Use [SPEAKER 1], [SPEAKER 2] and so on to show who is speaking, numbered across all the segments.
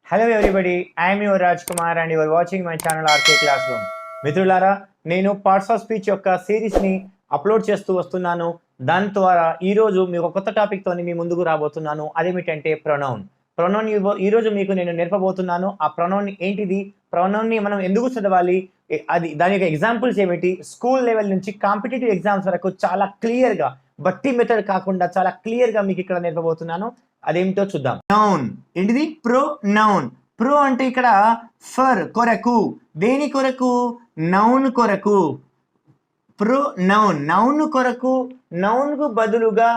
[SPEAKER 1] Hello everybody, I'm your Raj Kumar and you're watching my channel RK classroom. మిత్రులారా, నేను parts of speech యొక్క సిరీస్ని upload చేస్తూ వస్తున్నాను. దాని ద్వారా ఈరోజు మీకు కొత్త టాపిక్తో మీ ముందుకు రాబోతున్నాను. అదేమిటంటే ప్రొనౌన్. ప్రొనౌన్ ఈరోజు మీకు నేను నేర్పబోతున్నాను. ఆ ప్రొనౌన్ ఏంటిది, ప్రొనౌన్ని మనం ఎందుకు చదవాలి, అది దాని యొక్క ఎగ్జాంపుల్స్ ఏమిటి, స్కూల్ లెవెల్ నుంచి కాంపిటేటివ్ ఎగ్జామ్స్ వరకు చాలా క్లియర్గా, బట్టి మెథడ్ కాకుండా చాలా క్లియర్గా మీకు ఇక్కడ నేర్పబోతున్నాను. అదేమిటో చూద్దాం. నౌన్ ఏంటిది? ప్రొనౌన్. ప్రో అంటే ఇక్కడ ఫర్, కొరకు. దేని కొరకు? నౌన్ కొరకు. ప్రొనౌన్ నౌన్ కొరకు. నౌన్ కు బదులుగా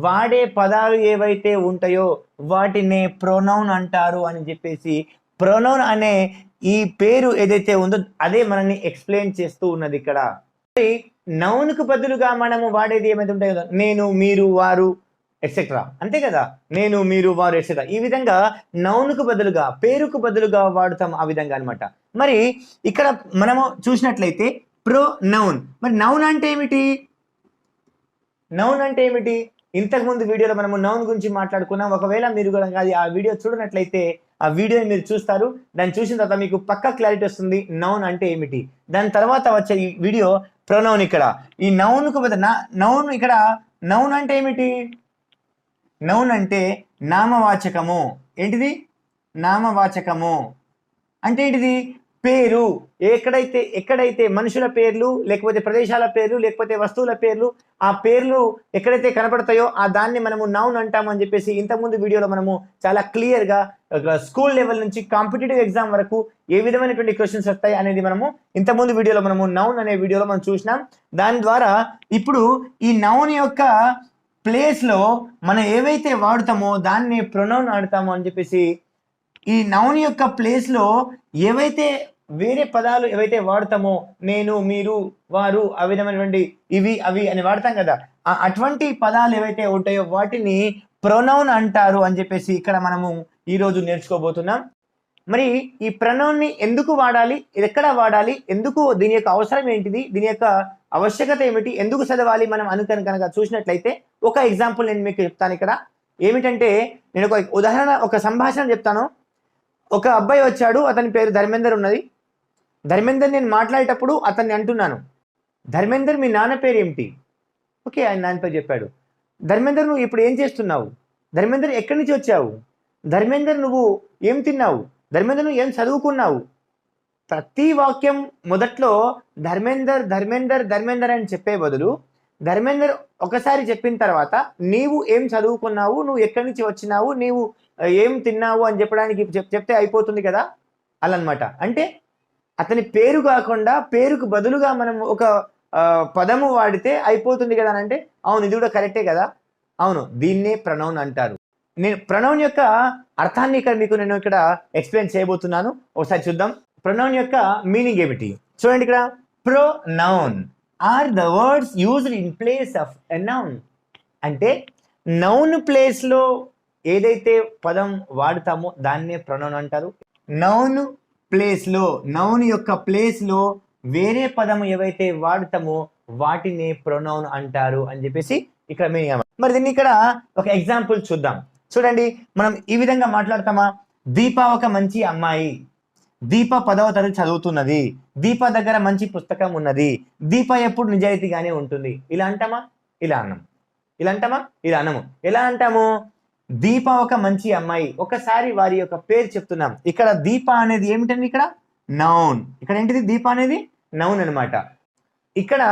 [SPEAKER 1] వాడే పదాలు ఏవైతే ఉంటాయో వాటినే ప్రొనౌన్ అంటారు అని చెప్పేసి ప్రొనౌన్ అనే ఈ పేరు ఏదైతే ఉందో అదే మనల్ని ఎక్స్ప్లెయిన్ చేస్తూ ఉన్నది ఇక్కడ. నౌన్ కు బదులుగా మనము వాడేది ఏమైతే ఉంటాయో, నేను, మీరు, వారు, ఎక్సెట్రా, అంతే కదా. నేను, మీరు, వారు, ఎక్సెట్రా. ఈ విధంగా నౌన్కు బదులుగా, పేరుకు బదులుగా వాడుతాం ఆ విధంగా అనమాట. మరి ఇక్కడ మనము చూసినట్లయితే ప్రొనౌన్. మరి నౌన్ అంటే ఏమిటి? నౌన్ అంటే ఏమిటి? ఇంతకుముందు వీడియోలో మనము నౌన్ గురించి మాట్లాడుకున్నాం. ఒకవేళ మీరు కూడా ఆ వీడియో చూడనట్లయితే ఆ వీడియోని మీరు చూస్తారు. దాన్ని చూసిన తర్వాత మీకు పక్కా క్లారిటీ వస్తుంది నౌన్ అంటే ఏమిటి. దాని తర్వాత వచ్చే ఈ వీడియో ప్రొనౌన్. ఇక్కడ ఈ నౌన్కు బదులు నౌన్, ఇక్కడ నౌన్ అంటే ఏమిటి? నౌన్ అంటే నామవాచకము. ఏంటిది? నామవాచకము అంటే ఏంటిది? పేరు. ఎక్కడైతే మనుషుల పేర్లు, లేకపోతే ప్రదేశాల పేర్లు, లేకపోతే వస్తువుల పేర్లు, ఆ పేర్లు ఎక్కడైతే కనపడతాయో ఆ దాన్ని మనము నౌన్ అంటాము అని చెప్పేసి ఇంతకుముందు వీడియోలో మనము చాలా క్లియర్గా స్కూల్ లెవెల్ నుంచి కాంపిటేటివ్ ఎగ్జామ్ వరకు ఏ విధమైనటువంటి క్వశ్చన్స్ వస్తాయి అనేది మనము ఇంతకుముందు వీడియోలో మనము నౌన్ అనే వీడియోలో మనం చూసినాం. దాని ద్వారా ఇప్పుడు ఈ నౌన్ యొక్క ప్లేస్లో మనం ఏవైతే వాడుతామో దాన్ని ప్రొనౌన్ ఆడతామో అని చెప్పేసి, ఈ నౌన్ యొక్క ప్లేస్లో ఏవైతే వేరే పదాలు ఏవైతే వాడతామో, నేను, మీరు, వారు, ఆ విధమైనటువంటి ఇవి, అవి అని వాడతాం కదా, అటువంటి పదాలు ఏవైతే ఉంటాయో వాటిని ప్రొనౌన్ అంటారు అని చెప్పేసి ఇక్కడ మనము ఈరోజు నేర్చుకోబోతున్నాం. మరి ఈ ప్రొనౌన్ని ఎందుకు వాడాలి, ఎక్కడ వాడాలి, ఎందుకు, దీని యొక్క అవసరం ఏంటిది, దీని యొక్క ఆవశ్యకత ఏమిటి, ఎందుకు చదవాలి మనం అనుకని కనుక చూసినట్లయితే ఒక ఎగ్జాంపుల్ నేను మీకు చెప్తాను. ఇక్కడ ఏమిటంటే, నేను ఒక ఉదాహరణ, ఒక సంభాషణ చెప్తాను. ఒక అబ్బాయి వచ్చాడు, అతని పేరు ధర్మేందర్ ఉన్నది. ధర్మేందర్ నేను మాట్లాడేటప్పుడు అతన్ని అంటున్నాను, ధర్మేందర్ మీ నాన్న పేరు ఏమిటి? ఓకే, ఆయన నాన్న పేరు చెప్పాడు. ధర్మేందర్ నువ్వు ఇప్పుడు ఏం చేస్తున్నావు? ధర్మేందర్ ఎక్కడి నుంచి వచ్చావు? ధర్మేందర్ నువ్వు ఏం తిన్నావు? ధర్మేందర్ నువ్వు ఏం చదువుకున్నావు? ప్రతి వాక్యం మొదట్లో ధర్మేందర్ ధర్మేందర్ ధర్మేందర్ అని చెప్పే బదులు ధర్మేందర్ ఒకసారి చెప్పిన తర్వాత నీవు ఏం చదువుకున్నావు, నువ్వు ఎక్కడి నుంచి వచ్చినావు, నీవు ఏం తిన్నావు అని చెప్పడానికి చెప్తే అయిపోతుంది కదా. అలా అనమాట. అంటే అతని పేరు కాకుండా పేరుకు బదులుగా మనం ఒక పదము వాడితే అయిపోతుంది కదా అని అంటే, అవును ఇది కూడా కరెక్టే కదా, అవును దీన్నే ప్రొనౌన్ అంటారు. నేను ప్రొనౌన్ యొక్క అర్థాన్ని ఇక్కడ నేను ఎక్స్ప్లెయిన్ చేయబోతున్నాను. ఒకసారి చూద్దాం. ప్రొనౌన్ యొక్క మీనింగ్ ఏమిటి చూడండి. ఇక్కడ pronoun are the words used in place of a noun. అంటే నౌన్ ప్లేస్లో ఏదైతే పదం వాడతామో దాన్నే ప్రొనౌన్ అంటారు. నౌన్ ప్లేస్లో, నౌన్ యొక్క ప్లేస్లో వేరే పదము ఏవైతే వాడతామో వాటినే ప్రొనౌన్ అంటారు అని చెప్పేసి ఇక్కడ మీనింగ్. మరి దీన్ని ఇక్కడ ఒక ఎగ్జాంపుల్ చూద్దాం. చూడండి, మనం ఈ విధంగా మాట్లాడతామా? దీప ఒక మంచి అమ్మాయి. దీప 10వ తరగతి చదువుతున్నది. దీప దగ్గర మంచి పుస్తకం ఉన్నది. దీప ఎప్పుడు నిజాయితీగానే ఉంటుంది. ఇలా అంటామా? ఇలా అన్నాం. ఇలా అంటామా? ఇలా అనము. ఎలా అంటాము? దీప ఒక మంచి అమ్మాయి. ఒకసారి వారి యొక్క పేరు చెప్తున్నాం. ఇక్కడ దీప అనేది ఏమిటండి? ఇక్కడ నౌన్. ఇక్కడ ఏంటిది? దీప అనేది నౌన్ అనమాట. ఇక్కడ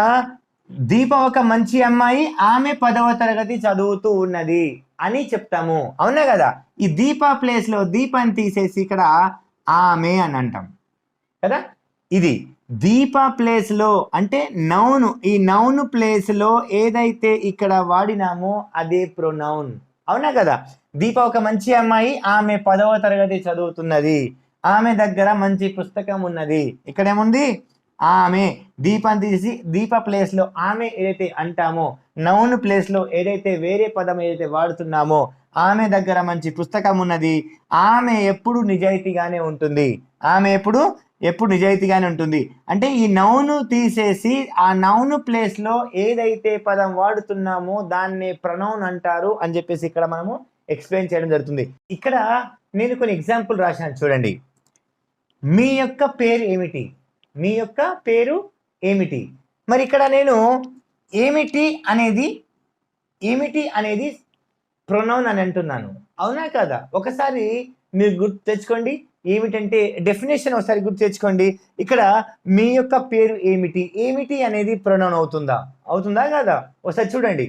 [SPEAKER 1] దీప ఒక మంచి అమ్మాయి, ఆమె 10వ తరగతి చదువుతూ ఉన్నది అని చెప్తాము. అవునా కదా? ఈ దీప ప్లేస్లో దీపాన్ని తీసేసి ఇక్కడ ఆమె అని అంటాం కదా. ఇది దీప ప్లేస్లో అంటే నౌన్. ఈ నౌన్ ప్లేస్లో ఏదైతే ఇక్కడ వాడినామో అదే ప్రొనౌన్. అవునా కదా? దీప ఒక మంచి అమ్మాయి, ఆమె 10వ తరగతి చదువుతున్నది, ఆమె దగ్గర మంచి పుస్తకం ఉన్నది. ఇక్కడ ఏముంది? ఆమె. దీపాన్ని తీసి దీప ప్లేస్లో ఆమె ఏదైతే అంటామో, నౌన్ ప్లేస్లో ఏదైతే వేరే పదం ఏదైతే వాడుతున్నామో, ఆమె దగ్గర మంచి పుస్తకం ఉన్నది, ఆమె ఎప్పుడు నిజాయితీగానే ఉంటుంది. ఆమె ఎప్పుడు నిజాయితీగానే ఉంటుంది. అంటే ఈ నౌన్ తీసేసి ఆ నౌన్ ప్లేస్లో ఏదైతే పదం వాడుతున్నామో దాన్ని ప్రొనౌన్ అంటారు అని చెప్పేసి ఇక్కడ మనము ఎక్స్ప్లెయిన్ చేయడం జరుగుతుంది. ఇక్కడ నేను కొన్ని ఎగ్జాంపుల్ రాశాను చూడండి. మీ యొక్క పేరు ఏమిటి? మీ యొక్క పేరు ఏమిటి? మరి ఇక్కడ నేను ఏమిటి అనేది ప్రొనౌన్ అని అంటున్నాను, అవునా కాదా? ఒకసారి మీరు గుర్తు తెచ్చుకోండి. ఏమిటంటే డెఫినేషన్ ఒకసారి గుర్తు తెచ్చుకోండి. ఇక్కడ మీ యొక్క పేరు ఏమిటి అనేది ప్రొనౌన్ అవుతుందా కాదా? ఒకసారి చూడండి,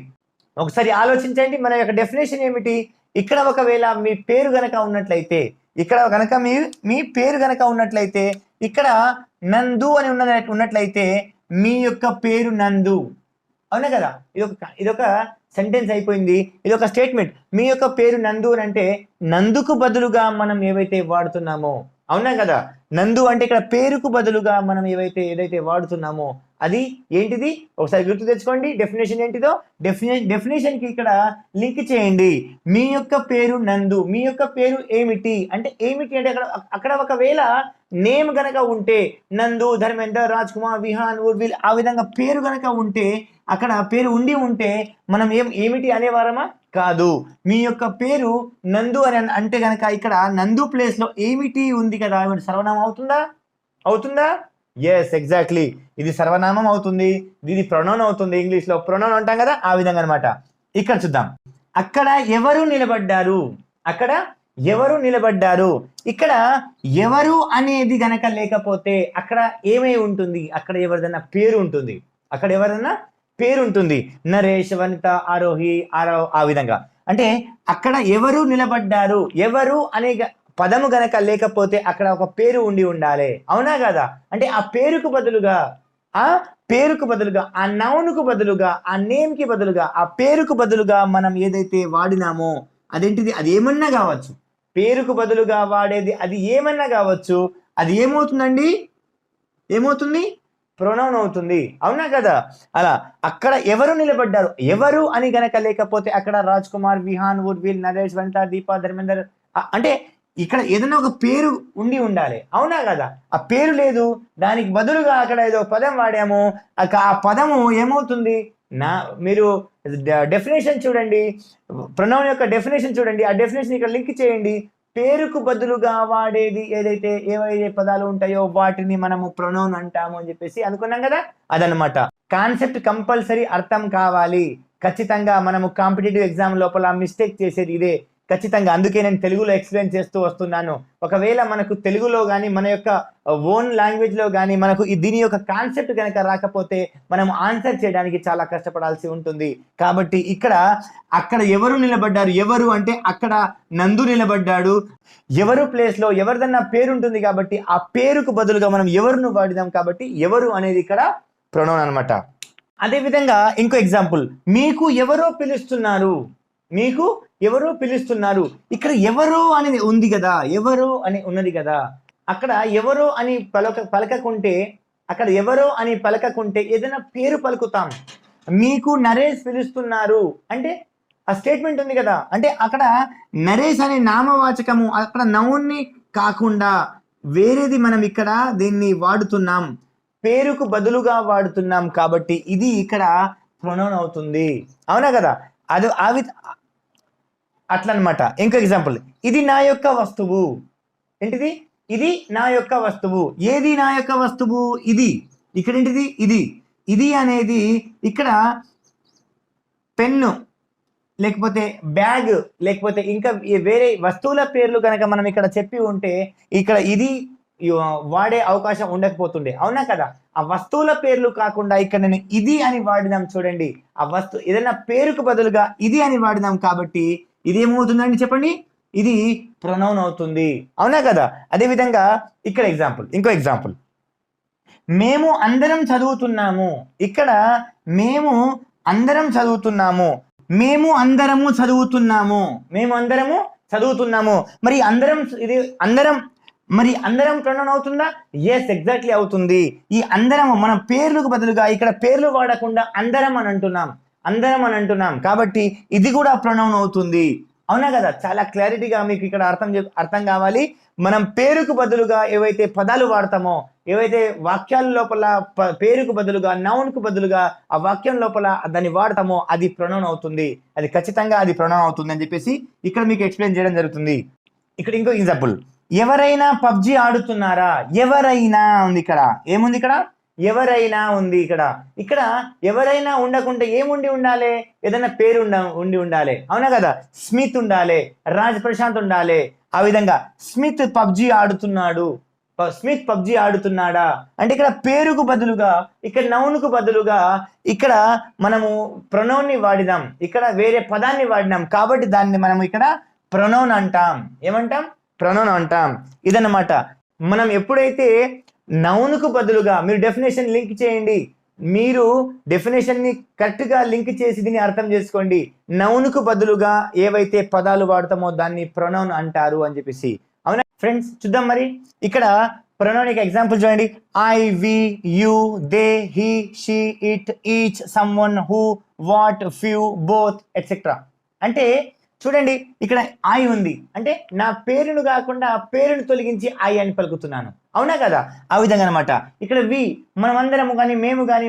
[SPEAKER 1] ఒకసారి ఆలోచించండి. మన యొక్క డెఫినేషన్ ఏమిటి? ఇక్కడ ఒకవేళ మీ పేరు గనక ఉన్నట్లయితే, మీ పేరు గనక ఉన్నట్లయితే, ఇక్కడ నందు అని ఉన్నట్లయితే మీ యొక్క పేరు నందు, అవునా కదా? ఇదొక సెంటెన్స్ అయిపోయింది, ఇది ఒక స్టేట్మెంట్. మీ యొక్క పేరు నందు అని అంటే నందుకు బదులుగా మనం ఏవైతే వాడుతున్నామో, అవునా కదా? నందు అంటే ఇక్కడ పేరుకు బదులుగా మనం ఏదైతే వాడుతున్నామో అది ఏంటిది? ఒకసారి గుర్తు తెచ్చుకోండి. డెఫినేషన్ ఏంటిదో డెఫినేషన్ కి ఇక్కడ లింక్ చేయండి. మీ యొక్క పేరు నందు, మీ యొక్క పేరు ఏమిటి అంటే అక్కడ ఒకవేళ నేమ్ గనక ఉంటే, నందు, ధర్మేందర్, రాజ్ కుమార్, విహాన్, ఉర్విల్, ఆ విధంగా పేరు గనక ఉంటే, అక్కడ పేరు ఉంటే మనం ఏమిటి అనేవారమా? కాదు. మీ యొక్క పేరు నందు అని అంటే గనక ఇక్కడ నందు ప్లేస్ లో ఏమిటి ఉంది కదా, సర్వనామం అవుతుందా? ఎస్, ఎగ్జాక్ట్లీ, ఇది సర్వనామం అవుతుంది, ఇది ప్రొనౌన్ అవుతుంది. ఇంగ్లీష్ లో ప్రొనౌన్ అంటాం కదా, ఆ విధంగా అనమాట. ఇక్కడ చూద్దాం. అక్కడ ఎవరు నిలబడ్డారు? ఇక్కడ ఎవరు అనేది గనక లేకపోతే అక్కడ ఏమై ఉంటుంది? అక్కడ ఎవరిదైనా పేరు ఉంటుంది. నరేష్, వనిత, ఆరోహి, ఆరవ్, ఆ విధంగా. అంటే అక్కడ ఎవరు నిలబడ్డారు, ఎవరు అనే పదము గనక లేకపోతే అక్కడ ఒక పేరు ఉండాలి, అవునా కదా? అంటే ఆ పేరుకు బదులుగా, ఆ నౌన్కు బదులుగా, ఆ నేమ్ కి బదులుగా, ఆ పేరుకు బదులుగా మనం ఏదైతే వాడినామో అదేంటిది? అది ఏమన్నా కావచ్చు. పేరుకు బదులుగా వాడేది అది ఏమన్నా కావచ్చు. అది ఏమవుతుంది? ప్రొనౌన్ అవుతుంది, అవునా కదా? అలా అక్కడ ఎవరు నిలబడ్డారు, ఎవరు అని గనక లేకపోతే అక్కడ రాజ్ కుమార్, విహాన్, ఉర్విల్, నరేష్, వనిత, దీప, ధర్మేందర్, అంటే ఇక్కడ ఏదైనా ఒక పేరు ఉండాలి, అవునా కదా? ఆ పేరు లేదు, దానికి బదులుగా అక్కడ ఏదో పదం వాడాము, ఆ పదము ఏమవుతుంది? మీరు డెఫినేషన్ చూడండి, ప్రొనౌన్ యొక్క డెఫినేషన్ చూడండి, ఆ డెఫినేషన్ ఇక్కడ లింక్ చేయండి. పేరుకు బదులుగా వాడేది ఏవైతే పదాలు ఉంటాయో వాటిని మనము ప్రొనౌన్ అంటాము అని చెప్పేసి అనుకున్నాం కదా, అదనమాట. కాన్సెప్ట్ కంపల్సరీ అర్థం కావాలి. ఖచ్చితంగా మనము కాంపిటేటివ్ ఎగ్జామ్ లోపల మిస్టేక్ చేసేది ఇదే, ఖచ్చితంగా. అందుకే నేను తెలుగులో ఎక్స్ప్లెయిన్ చేస్తూ వస్తున్నాను. ఒకవేళ మనకు తెలుగులో కానీ, మన యొక్క ఓన్ లాంగ్వేజ్ లో కానీ మనకు దీని యొక్క కాన్సెప్ట్ కనుక రాకపోతే మనం ఆన్సర్ చేయడానికి చాలా కష్టపడాల్సి ఉంటుంది. కాబట్టి అక్కడ ఎవరు నిలబడ్డారు, ఎవరు అంటే అక్కడ నందు నిలబడ్డాడు. ఎవరు ప్లేస్ లో ఎవరిదన్నా పేరు ఉంటుంది కాబట్టి ఆ పేరుకు బదులుగా మనం ఎవరును వాడిదాం, కాబట్టి ఎవరు అనేది ఇక్కడ ప్రొనౌన్ అనమాట. అదే విధంగా ఇంకో ఎగ్జాంపుల్, మీకు ఎవరో పిలుస్తున్నారు. ఇక్కడ ఎవరో అనేది ఉంది కదా, ఎవరో అని ఉన్నది కదా, అక్కడ ఎవరో అని పలకకుంటే ఏదైనా పేరు పలుకుతాం. మీకు నరేష్ పిలుస్తున్నారు అంటే ఆ స్టేట్మెంట్ ఉంది కదా, అంటే అక్కడ నరేష్ అనే నామవాచకము అక్కడ నౌన్ని కాకుండా వేరేది మనం ఇక్కడ దీన్ని వాడుతున్నాం, పేరుకు బదులుగా వాడుతున్నాం, కాబట్టి ఇది ఇక్కడ ప్రొనౌన్ అవుతుంది, అవునా కదా? అట్లా అనమాట. ఇంకో ఎగ్జాంపుల్, ఇది నా యొక్క వస్తువు. ఏంటిది? ఇది నా యొక్క వస్తువు. ఏది నా యొక్క వస్తువు? ఇది. ఇక్కడ ఏంటిది? ఇది అనేది ఇక్కడ పెన్ను, లేకపోతే బ్యాగ్, లేకపోతే ఇంకా వేరే వస్తువుల పేర్లు కనుక మనం ఇక్కడ చెప్పి ఉంటే ఇక్కడ ఇది వాడే అవకాశం ఉండకపోతుండే, అవునా కదా? ఆ వస్తువుల పేర్లు కాకుండా ఇక్కడ నేను ఇది అని వాడినాం చూడండి. ఆ వస్తువు ఏదైనా పేరుకు బదులుగా ఇది అని వాడినాం కాబట్టి ఇది ఏమవుతుందండి చెప్పండి? ఇది ప్రొనౌన్ అవుతుంది, అవునా కదా? అదే విధంగా ఇక్కడ ఇంకో ఎగ్జాంపుల్, మేము అందరం చదువుతున్నాము. ఇక్కడ మేము అందరము చదువుతున్నాము. మరి అందరం ప్రొనౌన్ అవుతుందా? ఎస్, ఎగ్జాక్ట్లీ అవుతుంది. ఈ అందరం మన పేర్లకు బదులుగా ఇక్కడ పేర్లు వాడకుండా అందరం అని అంటున్నాం కాబట్టి ఇది కూడా ప్రొనౌన్ అవుతుంది, అవునా కదా? చాలా క్లారిటీగా మీకు ఇక్కడ అర్థం కావాలి. మనం పేరుకు బదులుగా ఏవైతే పదాలు వాడతామో ఏవైతే వాక్యాల లోపల పేరుకు బదులుగా నౌన్కు బదులుగా ఆ వాక్యం లోపల దాన్ని వాడతామో అది ప్రొనౌన్ అవుతుంది, అది ఖచ్చితంగా అది ప్రొనౌన్ అవుతుంది అని చెప్పేసి ఇక్కడ మీకు ఎక్స్ప్లెయిన్ చేయడం జరుగుతుంది. ఇక్కడ ఇంకో ఎగ్జాంపుల్, ఎవరైనా పబ్జి ఆడుతున్నారా? ఎవరైనా ఉంది ఇక్కడ, ఏముంది ఇక్కడ? ఎవరైనా ఉంది ఇక్కడ. ఇక్కడ ఎవరైనా ఉండకుంటే ఏముండి ఉండాలి? ఏదైనా పేరు ఉండి ఉండాలి, అవునా కదా? స్మిత్ ఉండాలి, రాజ్ ప్రశాంత్ ఉండాలి. ఆ విధంగా స్మిత్ పబ్జి ఆడుతున్నాడు, స్మిత్ పబ్జి ఆడుతున్నాడా అంటే ఇక్కడ పేరుకు బదులుగా, ఇక్కడ నౌన్కు బదులుగా ఇక్కడ మనము ప్రొనౌన్ ని వాడినాం, ఇక్కడ వేరే పదాన్ని వాడినాం కాబట్టి దాన్ని మనం ఇక్కడ ప్రొనౌన్ అంటాం. ఏమంటాం? ప్రొనౌన్ అంటాం. ఇదన్నమాట. మనం ఎప్పుడైతే నౌన్కు బదులుగా, మీరు డెఫినేషన్ లింక్ చేయండి, మీరు డెఫినేషన్ ని కరెక్ట్ గా లింక్ చేసి దీన్ని అర్థం చేసుకోండి. నౌన్కు బదులుగా ఏవైతే పదాలు వాడతామో దాన్ని ప్రొనౌన్ అంటారు అని చెప్పేసి. అవునా ఫ్రెండ్స్? చూద్దాం మరి. ఇక్కడ ప్రొనౌన్ కి ఎగ్జాంపుల్ చూడండి. I, we, you, they, he, she, it, each, someone, who, what, few, both etcetera. అంటే చూడండి, ఇక్కడ ఐ ఉంది అంటే నా పేరును కాకుండా పేరును తొలగించి ఐ అని పలుకుతున్నాను, అవునా కదా? ఆ విధంగా అనమాట. ఇక్కడ వి, మనమందరము కానీ, మేము కానీ,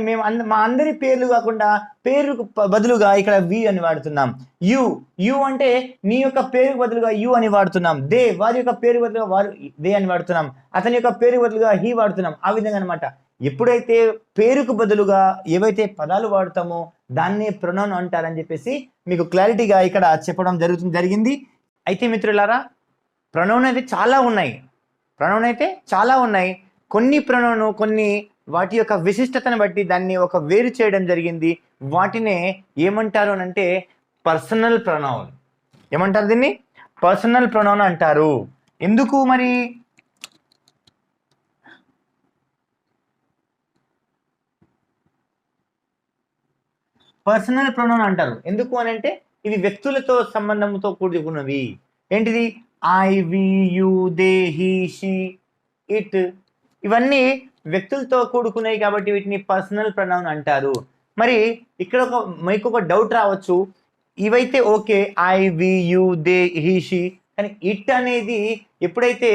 [SPEAKER 1] మా అందరి పేర్లు కాకుండా పేరుకు బదులుగా ఇక్కడ వి అని వాడుతున్నాం. యు, యు అంటే నీ యొక్క పేరుకు బదులుగా యు అని వాడుతున్నాం. దే, వారి యొక్క పేరు బదులుగా వారు దే అని వాడుతున్నాం. అతని యొక్క పేరు బదులుగా హీ వాడుతున్నాం. ఆ విధంగా అనమాట. ఎప్పుడైతే పేరుకు బదులుగా ఏవైతే పదాలు వాడతామో దాన్నే ప్రొనౌన్ అంటారని చెప్పేసి మీకు క్లారిటీగా ఇక్కడ చెప్పడం జరిగింది. అయితే మిత్రులారా, ప్రొనౌన్ అయితే చాలా ఉన్నాయి. కొన్ని ప్రొనౌన్, కొన్ని వాటి యొక్క విశిష్టతను బట్టి దాన్ని ఒక వేరు చేయడం జరిగింది. వాటినే ఏమంటారు అని అంటే పర్సనల్ ప్రొనౌన్. ఏమంటారు దీన్ని? పర్సనల్ ప్రొనౌన్ అంటారు. ఎందుకు మరి? పర్సనల్ ప్రొనౌన్ అంటారు ఎందుకు అని అంటే ఇవి వ్యక్తులతో సంబంధంతో కూడుకున్నవి. ఏంటిది? I, we, you, they, he, she, it, ఇవన్నీ వ్యక్తులతో కూడుకున్నాయి కాబట్టి వీటిని పర్సనల్ ప్రొనౌన్ అంటారు. మరి ఇక్కడ మీకు ఒక డౌట్ రావచ్చు, ఇవైతే okay, I, we, you, they, he, she, కానీ ఇట్ అనేది ఎప్పుడైతే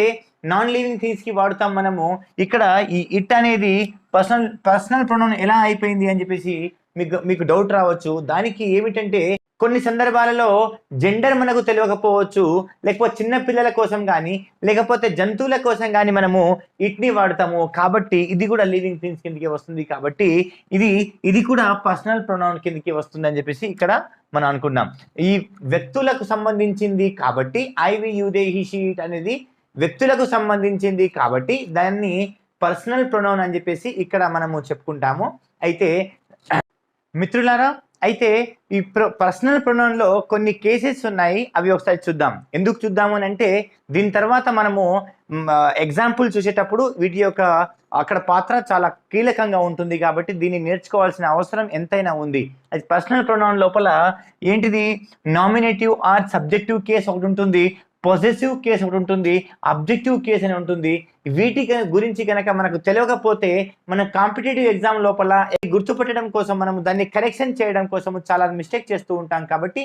[SPEAKER 1] నాన్ లివింగ్ థింగ్స్ కి వాడుతాం మనము, ఇక్కడ ఈ ఇట్ అనేది పర్సనల్ ప్రొనౌన్ ఎలా అయిపోయింది అని చెప్పేసి మీకు డౌట్ రావచ్చు. దానికి ఏమిటంటే కొన్ని సందర్భాలలో జెండర్ మనకు తెలియకపోవచ్చు, లేకపోతే చిన్న పిల్లల కోసం కానీ, లేకపోతే జంతువుల కోసం కానీ మనము ఇట్ని వాడతాము. కాబట్టి ఇది కూడా లివింగ్ థింగ్స్ కిందకి వస్తుంది. కాబట్టి ఇది కూడా పర్సనల్ ప్రొనౌన్ కిందకి వస్తుంది అని చెప్పేసి ఇక్కడ మనం అనుకున్నాం. ఈ వ్యక్తులకు సంబంధించింది కాబట్టి I, we, you, they, he, she, it అనేది వ్యక్తులకు సంబంధించింది కాబట్టి దాన్ని పర్సనల్ ప్రొనౌన్ అని చెప్పేసి ఇక్కడ మనము చెప్పుకుంటాము. అయితే మిత్రులారా, అయితే ఈ పర్సనల్ ప్రొనౌన్ లో కొన్ని కేసెస్ ఉన్నాయి, అవి ఒకసారి చూద్దాం. ఎందుకు చూద్దాము అని అంటే దీని తర్వాత మనము ఎగ్జాంపుల్ చూసేటప్పుడు వీటి యొక్క అక్కడ పాత్ర చాలా కీలకంగా ఉంటుంది కాబట్టి దీన్ని నేర్చుకోవాల్సిన అవసరం ఎంతైనా ఉంది. అది పర్సనల్ ప్రొనౌన్ లోపల ఏంటిది? నామినేటివ్ ఆర్ సబ్జెక్టివ్ కేస్ ఒకటి ఉంటుంది, పొజెసివ్ కేస్ ఒకటి ఉంటుంది, అబ్జెక్టివ్ కేస్ అని ఉంటుంది. వీటి గురించి కనుక మనకు తెలియకపోతే మన కాంపిటేటివ్ ఎగ్జామ్ లోపల గుర్తుపెట్టడం కోసం మనము దాన్ని కరెక్షన్ చేయడం కోసం చాలా మిస్టేక్ చేస్తూ ఉంటాం. కాబట్టి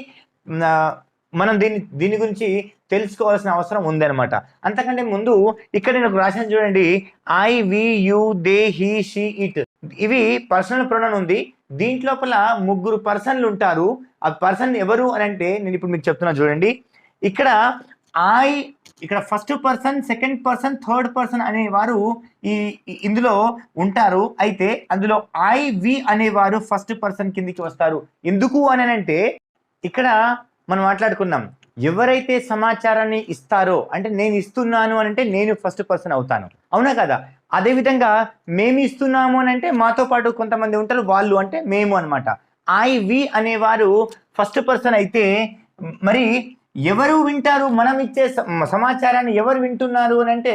[SPEAKER 1] మనం దీని గురించి తెలుసుకోవాల్సిన అవసరం ఉందన్నమాట. అంతకంటే ముందు ఇక్కడ నేను రాశాను చూడండి, I, we, you, they, he, she, it, ఇవి పర్సనల్ ప్రొనౌన్ ఉంది. దీంట్లోపల 3 పర్సన్లు ఉంటారు. ఆ పర్సన్ ఎవరు అని అంటే నేను ఇప్పుడు మీకు చెప్తున్నా చూడండి. ఇక్కడ first person, second person, third person అనేవారు ఇందులో ఉంటారు. అయితే అందులో ఐ, వి అనేవారు ఫస్ట్ పర్సన్ కిందికి వస్తారు. ఎందుకు అని అంటే ఇక్కడ మనం మాట్లాడుకున్నాం, ఎవరైతే సమాచారాన్ని ఇస్తారో అంటే నేను ఇస్తున్నాను అని అంటే నేను ఫస్ట్ పర్సన్ అవుతాను, అవునా కదా? అదేవిధంగా మేము ఇస్తున్నాము అని అంటే మాతో పాటు కొంతమంది ఉంటారు, వాళ్ళు అంటే మేము అనమాట. ఐ, వి అనేవారు ఫస్ట్ పర్సన్ అయితే మరి ఎవరు వింటారు? మనం ఇచ్చే సమాచారాన్ని ఎవరు వింటున్నారు అని అంటే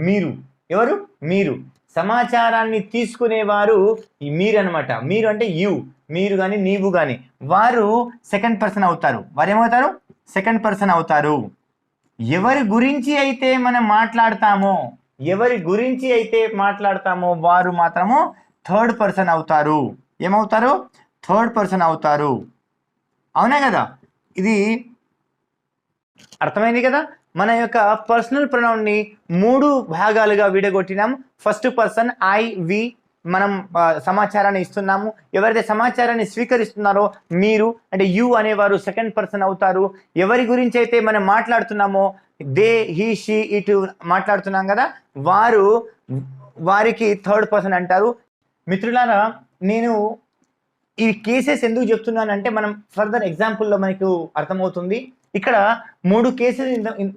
[SPEAKER 1] మీరు. ఎవరు? మీరు. సమాచారాన్ని తీసుకునేవారు మీరు అనమాట. మీరు అంటే యు, మీరు కానీ నీవు కానీ, వారు సెకండ్ పర్సన్ అవుతారు. వారు ఏమవుతారు? సెకండ్ పర్సన్ అవుతారు. ఎవరి గురించి అయితే మనం మాట్లాడతామో వారు మాత్రము థర్డ్ పర్సన్ అవుతారు. ఏమవుతారు? థర్డ్ పర్సన్ అవుతారు, అవునా కదా? ఇది అర్థమైంది కదా? మన యొక్క పర్సనల్ ప్రొనౌన్ ని 3 భాగాలుగా విడగొట్టినాం. ఫస్ట్ పర్సన్ ఐ వి మనం సమాచారాన్ని ఇస్తున్నాము. ఎవరైతే సమాచారాన్ని స్వీకరిస్తున్నారో మీరు అంటే యు అనేవారు సెకండ్ పర్సన్ అవుతారు. ఎవరి గురించి అయితే మనం మాట్లాడుతున్నామో దే హీ షీ ఇట్ మాట్లాడుతున్నాం కదా, వారికి థర్డ్ పర్సన్ అంటారు. మిత్రులారా, నేను ఈ కేసెస్ ఎందుకు చెప్తున్నానంటే మనం ఫర్దర్ ఎగ్జాంపుల్లో మనకు అర్థమవుతుంది. ఇక్కడ 3 కేసెస్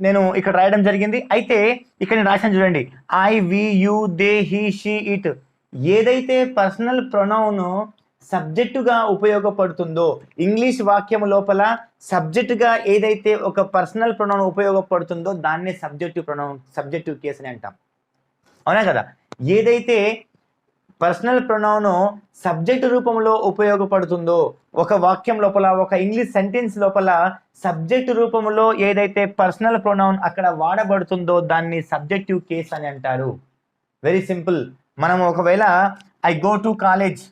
[SPEAKER 1] నేను ఇక్కడ రాయడం జరిగింది. అయితే ఇక్కడ నేను రాశాను చూడండి, I we you they he she it. ఏదైతే పర్సనల్ ప్రొనౌన్ సబ్జెక్టుగా ఉపయోగపడుతుందో, ఇంగ్లీష్ వాక్యం లోపల సబ్జెక్టుగా ఏదైతే ఒక పర్సనల్ ప్రొనౌన్ ఉపయోగపడుతుందో దాన్నే సబ్జెక్టివ్ కేస్ అని అంటాం. అవునా కదా? ఏదైతే పర్సనల్ ప్రొనౌన్ సబ్జెక్ట్ రూపంలో ఉపయోగపడుతుందో, ఒక వాక్యం లోపల ఒక ఇంగ్లీష్ సెంటెన్స్ లోపల సబ్జెక్ట్ రూపంలో ఏదైతే పర్సనల్ ప్రొనౌన్ అక్కడ వాడబడుతుందో దాన్ని సబ్జెక్టివ్ కేస్ అని అంటారు. Very simple. మనం ఒకవేళ ఐ గో టు కాలేజ్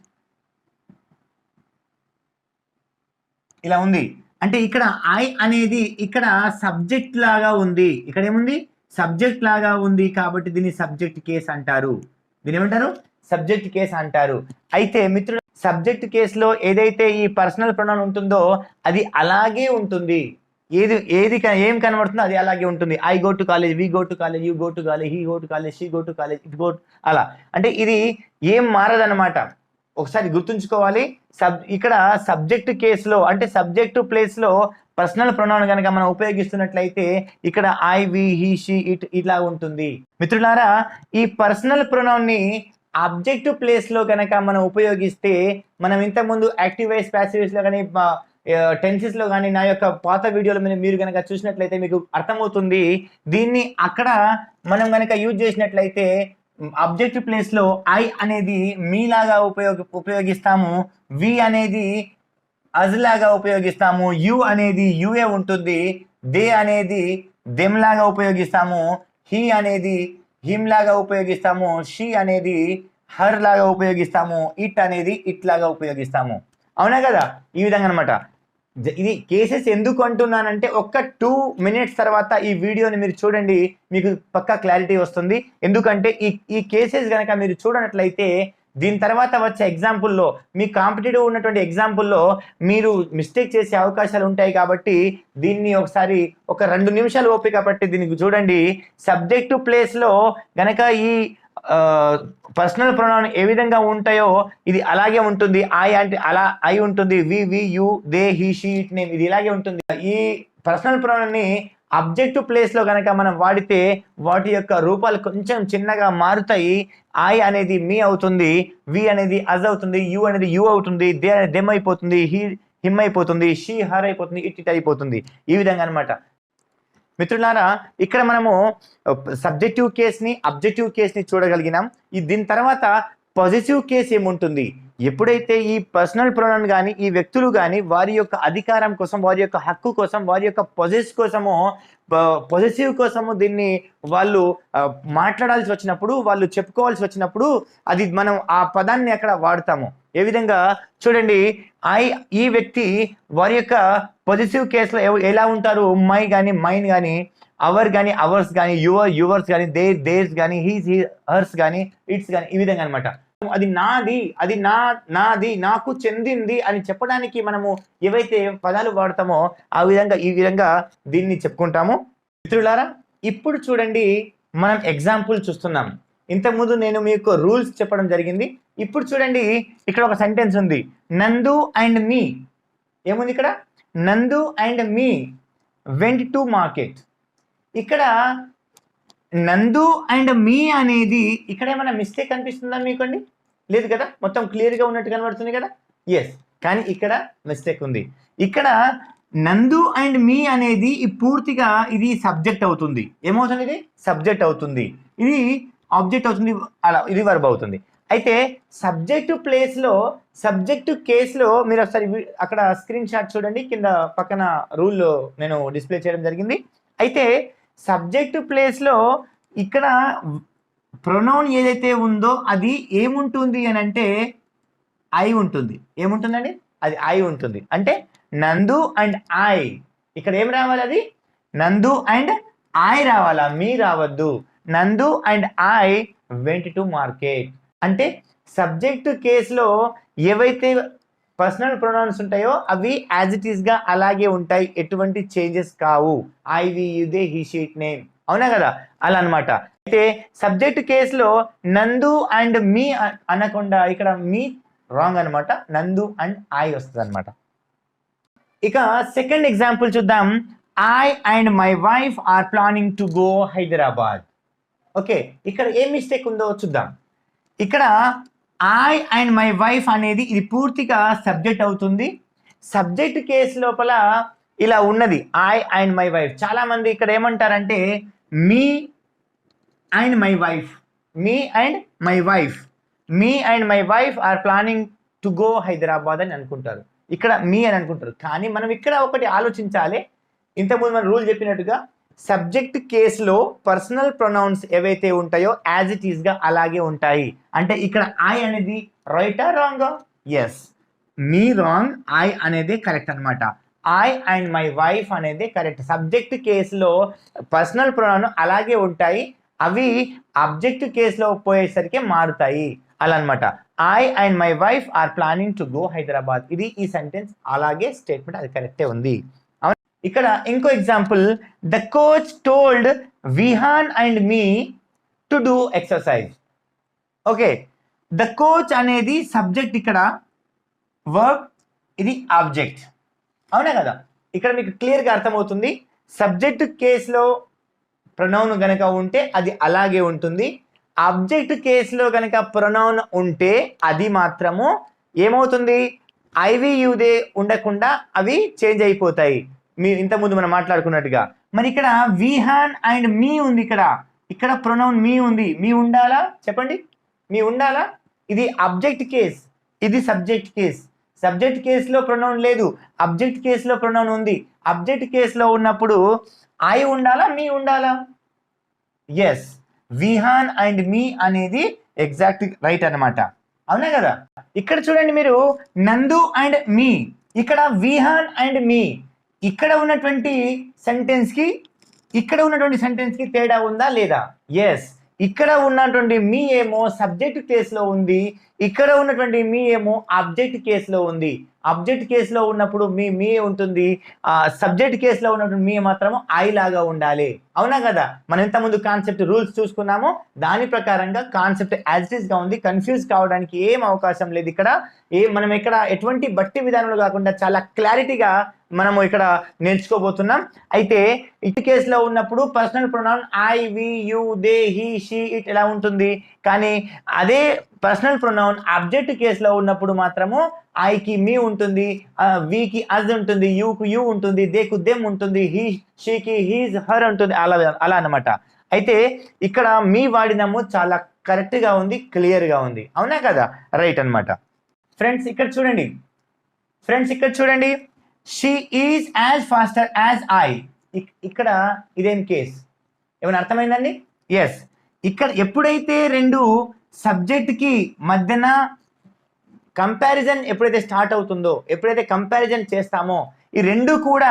[SPEAKER 1] ఇలా ఉంది అంటే ఇక్కడ ఐ అనేది ఇక్కడ సబ్జెక్ట్ లాగా ఉంది. ఇక్కడ ఏముంది? సబ్జెక్ట్ లాగా ఉంది కాబట్టి దీన్ని సబ్జెక్ట్ కేస్ అంటారు. దీని ఏమంటారు? సబ్జెక్ట్ కేస్ అంటారు. అయితే మిత్రులు, సబ్జెక్ట్ కేసులో ఏదైతే ఈ పర్సనల్ ప్రొనౌన్ ఉంటుందో అది అలాగే ఉంటుంది. ఏం కనబడుతుందో అది అలాగే ఉంటుంది. I go to college, we go to college, you go to college, he go to college, she go to college, it go అలా. అంటే ఇది ఏం మారదన్నమాట. ఒకసారి గుర్తుంచుకోవాలి. ఇక్కడ సబ్జెక్ట్ కేసులో అంటే సబ్జెక్టు ప్లేస్లో పర్సనల్ ప్రొనౌన్ కనుక మనం ఉపయోగిస్తున్నట్లయితే ఇక్కడ I we he she it ఇలా ఉంటుంది. మిత్రులారా, ఈ పర్సనల్ ప్రొనౌన్ ని ఆబ్జెక్టివ్ ప్లేస్ లో కనుక మనం ఉపయోగిస్తే, మనం ఇంతకుముందు యాక్టివ్ వైస్ ప్యాసివ్ వైస్ లో కానీ టెన్సెస్ లో కానీ నా యొక్క పాత వీడియోలు మీరు కనుక చూసినట్లయితే మీకు అర్థమవుతుంది. దీన్ని అక్కడ మనం కనుక యూజ్ చేసినట్లయితే ఆబ్జెక్టివ్ ప్లేస్ లో ఐ అనేది మీలాగా ఉపయోగిస్తాము, వి అనేది అజ్ లాగా ఉపయోగిస్తాము, యు అనేది యుఏ ఉంటుంది, దే అనేది దెమ్ లాగా ఉపయోగిస్తాము, హీ అనేది హిమ్ లాగా ఉపయోగిస్తాము, షీ అనేది హర్ లాగా ఉపయోగిస్తాము, ఇట్ అనేది ఇట్ లాగా ఉపయోగిస్తాము. అవునా కదా? ఈ విధంగా అనమాట. ఇది కేసెస్ ఎందుకు అంటున్నానంటే ఒక్క 2 minutes తర్వాత ఈ వీడియోని మీరు చూడండి, మీకు పక్కా క్లారిటీ వస్తుంది. ఎందుకంటే ఈ కేసెస్ కనుక మీరు చూడనట్లయితే దీని తర్వాత వచ్చే ఎగ్జాంపుల్లో, మీ కాంపిటేటివ్ ఉన్నటువంటి ఎగ్జాంపుల్లో మీరు మిస్టేక్ చేసే అవకాశాలు ఉంటాయి. కాబట్టి దీన్ని ఒకసారి ఒక 2 నిమిషాలు ఓపిక పట్టి దీనికి చూడండి. సబ్జెక్టు ప్లేస్లో గనక ఈ పర్సనల్ ప్రొనౌన్ ఏ విధంగా ఉంటాయో ఇది అలాగే ఉంటుంది. ఐ అంటే అలా ఐ ఉంటుంది, we you they he she it name ఇది ఇలాగే ఉంటుంది. ఈ పర్సనల్ ప్రొనౌన్ ని అబ్జెక్టివ్ ప్లేస్ లో కనుక మనం వాడితే వాటి యొక్క రూపాలు కొంచెం చిన్నగా మారుతాయి. ఐ అనేది మీ అవుతుంది, వి అనేది అజ్ అవుతుంది, యు అనేది యు అవుతుంది, దే అనేది దెమ్ అయిపోతుంది, హీ హిమ్ అయిపోతుంది, షీ హర్ అయిపోతుంది, ఇట్ అయిపోతుంది. ఈ విధంగా అనమాట. మిత్రులారా, ఇక్కడ మనము సబ్జెక్టివ్ కేస్ని అబ్జెక్టివ్ కేస్ని చూడగలిగినాం. దీని తర్వాత పాజిటివ్ కేస్ ఏముంటుంది? ఎప్పుడైతే ఈ పర్సనల్ ప్రొనౌన్ కానీ ఈ వ్యక్తులు కానీ వారి యొక్క అధికారం కోసం, వారి యొక్క హక్కు కోసం, వారి యొక్క పొజెసివ్ కోసము దీన్ని వాళ్ళు మాట్లాడాల్సి వచ్చినప్పుడు, వాళ్ళు చెప్పుకోవాల్సి వచ్చినప్పుడు అది మనం ఆ పదాన్ని అక్కడ వాడతాము. ఏ విధంగా చూడండి, ఈ వ్యక్తి వారి యొక్క పొజిటివ్ కేసులో ఎలా ఉంటారు? మై కానీ, మైన్ కానీ, అవర్ కానీ, అవర్స్ కానీ, యువర్స్ కానీ, దేర్స్ కానీ, హీస్ హర్స్ కానీ, ఇట్స్ కానీ, ఈ విధంగా అనమాట. అది నాది, అది నాది, నాకు చెందింది అని చెప్పడానికి మనము ఏవైతే పదాలు వాడతామో ఈ విధంగా దీన్ని చెప్పుకుంటాము. మిత్రులారా, ఇప్పుడు చూడండి, మనం ఎగ్జాంపుల్ చూస్తున్నాం. ఇంతకుముందు నేను మీకు రూల్స్ చెప్పడం జరిగింది. ఇప్పుడు చూడండి, ఇక్కడ ఒక సెంటెన్స్ ఉంది, నందు అండ్ మీ. ఏముంది ఇక్కడ? నందు and me went to market. ఇక్కడ నందు అండ్ మీ అనేది ఇక్కడ ఏమైనా మిస్టేక్ అనిపిస్తుందా మీకండి? లేదు కదా, మొత్తం క్లియర్గా ఉన్నట్టు కనబడుతుంది కదా. ఎస్, కానీ ఇక్కడ మిస్టేక్ ఉంది. ఇక్కడ నందు అండ్ మీ అనేది పూర్తిగా ఇది సబ్జెక్ట్ అవుతుంది. ఏమవుతుంది? ఇది సబ్జెక్ట్ అవుతుంది, ఇది ఆబ్జెక్ట్ అవుతుంది, అలా ఇది వర్బ్ అవుతుంది. అయితే సబ్జెక్టు ప్లేస్లో, సబ్జెక్టు కేసులో మీరు ఒకసారి అక్కడ స్క్రీన్ షాట్ చూడండి, కింద పక్కన రూల్ నేను డిస్ప్లే చేయడం జరిగింది. అయితే సబ్జెక్టు ప్లేస్లో ఇక్కడ ప్రొనౌన్ ఏదైతే ఉందో అది ఏముంటుంది అని అంటే ఐ ఉంటుంది. ఏముంటుందండి? అది ఐ ఉంటుంది. అంటే నందు అండ్ ఐ. ఇక్కడ ఏం రావాలి? అది నందు అండ్ ఐ రావాలా, మీ రావద్దు. నందు and I went to market అంటే సబ్జెక్ట్ కేసులో ఏవైతే పర్సనల్ ప్రొనౌన్స్ ఉంటాయో అవి యాజ్ ఇట్ ఈస్ గా అలాగే ఉంటాయి, ఎటువంటి చేంజెస్ కావు. I we you they he she it name, అవునా కదా, అలా అనమాట. అయితే సబ్జెక్ట్ కేసులో నందు అండ్ మీ అనకుండా ఇక్కడ మీ రాంగ్ అనమాట, నందు అండ్ ఐ వస్తుంది అనమాట. ఇక సెకండ్ ఎగ్జాంపుల్ చూద్దాం. I and my wife or planning to go Hyderabad. Okay, ఇక్కడ ఏం మిస్టేక్ ఉందో చూద్దాం. ఇక్కడ ఐ అండ్ మై వైఫ్ అనేది ఇది పూర్తిగా సబ్జెక్ట్ అవుతుంది. సబ్జెక్ట్ కేసు లోపల ఇలా ఉన్నది ఐ అండ్ మై వైఫ్. చాలా మంది ఇక్కడ ఏమంటారంటే me and my wife, me and my wife, me and my wife or planning to go Hyderabad అని అనుకుంటారు. ఇక్కడ మీ అని అనుకుంటారు. కానీ మనం ఇక్కడ ఒకటి ఆలోచించాలి. ఇంతకుముందు మనం రూల్ చెప్పినట్టుగా సబ్జెక్ట్ కేసులో పర్సనల్ ప్రొనౌన్స్ ఏవైతే ఉంటాయో యాజ్ ఇట్ ఈస్ గా అలాగే ఉంటాయి. అంటే ఇక్కడ ఐ అనేది రైటా రాంగా? ఎస్, మీ రాంగ్, ఐ అనేది కరెక్ట్ అనమాట. ఐ అండ్ మై వైఫ్ అనేది కరెక్ట్. సబ్జెక్ట్ కేసులో పర్సనల్ ప్రొనౌన్ అలాగే ఉంటాయి, అవి అబ్జెక్ట్ కేసులో పోయేసరికి మారుతాయి అలా అనమాట. I and my wife or planning to go Hyderabad, ఇది ఈ సెంటెన్స్ అలాగే స్టేట్మెంట్ అది కరెక్టే ఉంది. ఇక్కడ ఇంకో example, the coach told Vihan and me to do exercise. Okay, the coach అనేది సబ్జెక్ట్, ఇక్కడ వర్బ్, ఇది ఆబ్జెక్ట్, అవునా కదా. ఇక్కడ మీకు క్లియర్గా అర్థమవుతుంది. సబ్జెక్ట్ కేసులో ప్రొనౌన్ గనక ఉంటే అది అలాగే ఉంటుంది. ఆబ్జెక్ట్ కేసులో గనక ప్రొనౌన్ ఉంటే అది మాత్రము ఏమవుతుంది, ఐవి యూదే ఉండకుండా అవి చేంజ్ అయిపోతాయి. మీరు ఇంతకుముందు మనం మాట్లాడుకున్నట్టుగా. మరి ఇక్కడ విహాన్ అండ్ మీ ఉంది, ఇక్కడ ప్రొనౌన్ మీ ఉంది. మీ ఉండాలా చెప్పండి, మీ ఉండాలా? ఇది అబ్జెక్ట్ కేస్, ఇది సబ్జెక్ట్ కేస్. సబ్జెక్ట్ కేసులో ప్రొనౌన్ లేదు, అబ్జెక్ట్ కేసులో ప్రొనౌన్ ఉంది. అబ్జెక్ట్ కేసులో ఉన్నప్పుడు ఐ ఉండాలా, మీ ఉండాలా? ఎస్, విహాన్ అండ్ మీ అనేది ఎగ్జాక్ట్ రైట్ అనమాట, అవునా కదా. ఇక్కడ చూడండి మీరు, నందు అండ్ మీ, ఇక్కడ విహాన్ అండ్ మీ. ఇక్కడ ఉన్నటువంటి సెంటెన్స్ కి ఇక్కడ ఉన్నటువంటి సెంటెన్స్ కి తేడా ఉందా లేదా? ఎస్, ఇక్కడ ఉన్నటువంటి మీ ఏమో సబ్జెక్ట్ కేసులో ఉంది, ఇక్కడ ఉన్నటువంటి మీ ఏమో ఆబ్జెక్ట్ కేసులో ఉంది. ఆబ్జెక్ట్ కేసులో ఉన్నప్పుడు మీ ఉంటుంది, సబ్జెక్ట్ కేసులో ఉన్నటువంటి మీ మాత్రము ఐ లాగా ఉండాలి, అవునా కదా. మనం ఇంతకుముందు కాన్సెప్ట్ రూల్స్ చూసుకున్నాము, దాని ప్రకారంగా కాన్సెప్ట్ యాజ్ ఇట్ ఈస్ గా ఉంది. కన్ఫ్యూజ్ కావడానికి ఏం అవకాశం లేదు. ఇక్కడ మనం ఇక్కడ ఎటువంటి బట్టి విధానాలు కాకుండా చాలా క్లారిటీగా మనము ఇక్కడ నేర్చుకోబోతున్నాం. అయితే ఇటు కేసులో ఉన్నప్పుడు personal pronoun I, we, you, they, he, she, it ఇలా ఉంటుంది. కానీ అదే పర్సనల్ ప్రొనౌన్ ఆబ్జెక్ట్ కేసులో ఉన్నప్పుడు మాత్రము ఐకి మీ ఉంటుంది, వికి అజ్ ఉంటుంది, యుకు యు ఉంటుంది, దేకు దెమ్ ఉంటుంది, హీ షీకి హీజ్ హర్ ఉంటుంది, అలా అనమాట. అయితే ఇక్కడ మీ వాడినము చాలా కరెక్ట్గా ఉంది, క్లియర్గా ఉంది, అవునా కదా, రైట్ అనమాట. ఫ్రెండ్స్ ఇక్కడ చూడండి, she is as faster as I. ఇక్కడ ఇదేం కేస్, ఏమైనా అర్థమైందండి? ఎస్, ఇక్కడ ఎప్పుడైతే రెండు సబ్జెక్ట్కి మధ్యన కంపారిజన్ ఎప్పుడైతే స్టార్ట్ అవుతుందో, ఎప్పుడైతే కంపారిజన్ చేస్తామో, ఈ రెండు కూడా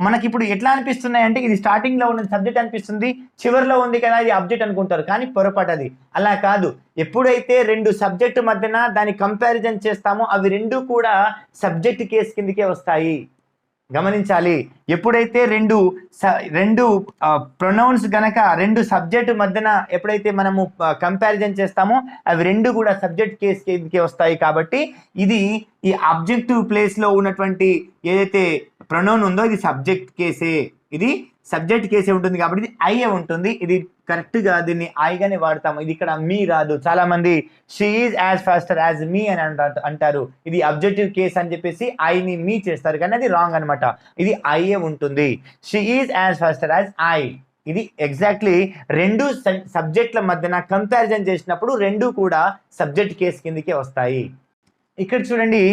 [SPEAKER 1] మనకి ఇప్పుడు ఎట్లా అనిపిస్తున్నాయి అంటే ఇది స్టార్టింగ్ లో ఉన్న సబ్జెక్ట్ అనిపిస్తుంది, చివరిలో ఉంది కదా ఇది ఆబ్జెక్ట్ అనుకుంటారు. కానీ పొరపాటు, అది అలా కాదు. ఎప్పుడైతే రెండు సబ్జెక్ట్ మధ్యన దాని కంపారిజన్ చేస్తామో అవి రెండు కూడా సబ్జెక్ట్ కేసు కిందకే వస్తాయి. గమనించాలి, ఎప్పుడైతే రెండు ప్రొనౌన్స్ గనక రెండు సబ్జెక్ట్ మధ్యన ఎప్పుడైతే మనము కంపారిజన్ చేస్తామో అవి రెండు కూడా సబ్జెక్ట్ కేస్ కిందకే వస్తాయి. కాబట్టి ఇది ఈ ఆబ్జెక్టివ్ ప్లేస్ లో ఉన్నటువంటి ఏదైతే ప్రొనౌన్ ఉందో ఇది సబ్జెక్ట్ కేసే, ఇది సబ్జెక్ట్ కేసే ఉంటుంది. కాబట్టి ఇది ఐఏ ఉంటుంది. ఇది కరెక్ట్ గా దీన్ని ఐగానే వాడతాము. ఇది ఇక్కడ మీ రాదు. చాలా మంది she is as faster as me అని అంటారు. ఇది అబ్జెక్టివ్ కేస్ అని చెప్పేసి ఐని మీ చేస్తారు, కానీ అది రాంగ్ అనమాట. ఇది ఐఏ ఉంటుంది. She is as faster as I, ఇది ఎగ్జాక్ట్లీ రెండు సబ్జెక్ట్ల మధ్యన కంపారిజన్ చేసినప్పుడు రెండు కూడా సబ్జెక్ట్ కేస్ కిందకే వస్తాయి. ఇక్కడ చూడండి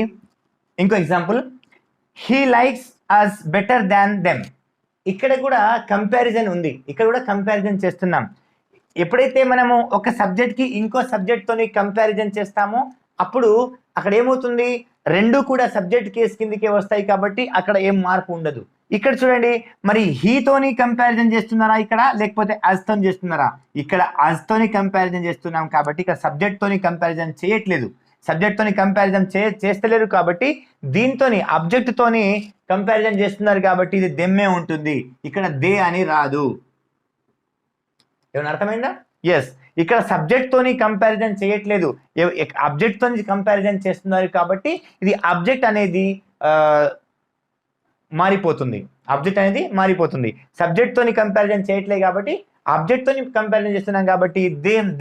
[SPEAKER 1] ఇంకో example, he likes us better than them. ఇక్కడ కూడా కంపారిజన్ ఉంది, ఇక్కడ కూడా కంపారిజన్ చేస్తున్నాం. ఎప్పుడైతే మనము ఒక సబ్జెక్ట్కి ఇంకో సబ్జెక్ట్తోని కంపారిజన్ చేస్తామో అప్పుడు అక్కడ ఏమవుతుంది, రెండు కూడా సబ్జెక్ట్ కేస్ కిందకే వస్తాయి. కాబట్టి అక్కడ ఏం మార్పు ఉండదు. ఇక్కడ చూడండి, మరి హీతోని కంపారిజన్ చేస్తున్నారా ఇక్కడ, లేకపోతే అస్ తోని చేస్తున్నారా? ఇక్కడ అస్ తోని కంపారిజన్ చేస్తున్నాం కాబట్టి ఇక్కడ సబ్జెక్ట్ తోని కంపారిజన్ చేయట్లేదు. సబ్జెక్ట్ తోని కంపారిజన్ చేస్తలేరు కాబట్టి దీంతోని అబ్జెక్ట్ తోని కంపారిజన్ చేస్తున్నారు కాబట్టి ఇది దెమ్మే ఉంటుంది. ఇక్కడ దే అని రాదు. ఏమైనా అర్థమైందా? ఎస్, ఇక్కడ సబ్జెక్ట్ తోని కంపారిజన్ చేయట్లేదు, అబ్జెక్ట్ తోని కంపారిజన్ చేస్తున్నారు కాబట్టి ఇది అబ్జెక్ట్ అనేది మారిపోతుంది. అబ్జెక్ట్ అనేది మారిపోతుంది. సబ్జెక్ట్ తోని కంపారిజన్ చేయట్లేదు కాబట్టి అబ్జెక్ట్ తోని కంపారిజన్ చేస్తున్నాం కాబట్టి